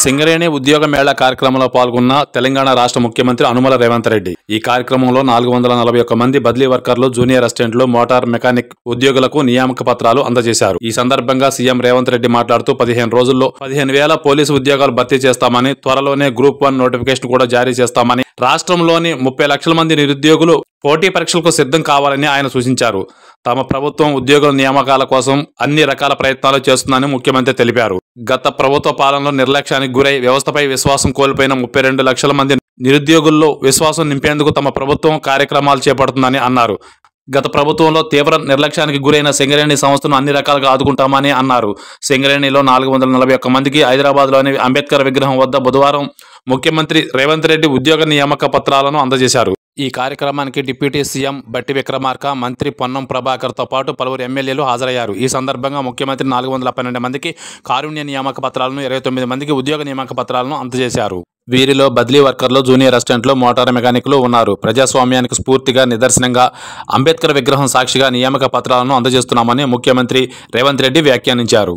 సింగరేణి ఉద్యోగ మేళా కార్యక్రమంలో పాల్గొన్న తెలంగాణ రాష్ట్ర ముఖ్యమంత్రి అనుమల రేవంత్ రెడ్డి ఈ కార్యక్రమంలో 441 మంది బదిలీ వర్కర్లు, జూనియర్ అసిస్టెంట్లు, మోటార్ మెకానిక్ ఉద్యోగులకు నియామక పత్రాలు అందజేశారు. ఈ సందర్భంగా సీఎం రేవంత్ రెడ్డి మాట్లాడుతూ 15 రోజుల్లో 15,000 పోలీసు ఉద్యోగాలు భర్తీ చేస్తామని, త్వరలోనే గ్రూప్ 1 నోటిఫికేషన్ కూడా జారీ చేస్తామని, రాష్ట్రంలోని 30 లక్షల మంది నిరుద్యోగులు పోటీ పరీక్షలకు సిద్ధం కావాలని ఆయన సూచించారు. తమ ప్రభుత్వం ఉద్యోగుల నియామకాల కోసం అన్ని రకాల ప్రయత్నాలు చేస్తుందని ముఖ్యమంత్రి తెలిపారు. గత ప్రభుత్వ పాలనలో నిర్లక్ష్యానికి గురై వ్యవస్థపై విశ్వాసం కోల్పోయిన 32 లక్షల మంది నిరుద్యోగుల్లో విశ్వాసం నింపేందుకు తమ ప్రభుత్వం కార్యక్రమాలు చేపడుతుందని అన్నారు. గత ప్రభుత్వంలో తీవ్ర నిర్లక్ష్యానికి గురైన సింగరేణి సంస్థను అన్ని రకాలుగా ఆదుకుంటామని అన్నారు. సింగరేణిలో 441 మందికి హైదరాబాద్లోని అంబేద్కర్ విగ్రహం వద్ద బుధవారం ముఖ్యమంత్రి రేవంత్ రెడ్డి ఉద్యోగ నియామక పత్రాలను అందజేశారు. ఈ కార్యక్రమానికి డిప్యూటీ సీఎం బట్టి విక్రమార్క, మంత్రి పొన్నం ప్రభాకర్తో పాటు పలువురు ఎమ్మెల్యేలు హాజరయ్యారు. ఈ సందర్భంగా ముఖ్యమంత్రి 412 మందికి కారుణ్య నియామక పత్రాలను, 29 మందికి ఉద్యోగ నియామక పత్రాలను అందజేశారు. వీరిలో బదిలీ వర్కర్లు, జూనియర్ అసిస్టెంట్లు, మోటార్ మెకానిక్లు ఉన్నారు. ప్రజాస్వామ్యానికి స్ఫూర్తిగా నిదర్శనంగా అంబేద్కర్ విగ్రహం సాక్షిగా నియామక పత్రాలను అందజేస్తున్నామని ముఖ్యమంత్రి రేవంత్ రెడ్డి వ్యాఖ్యానించారు.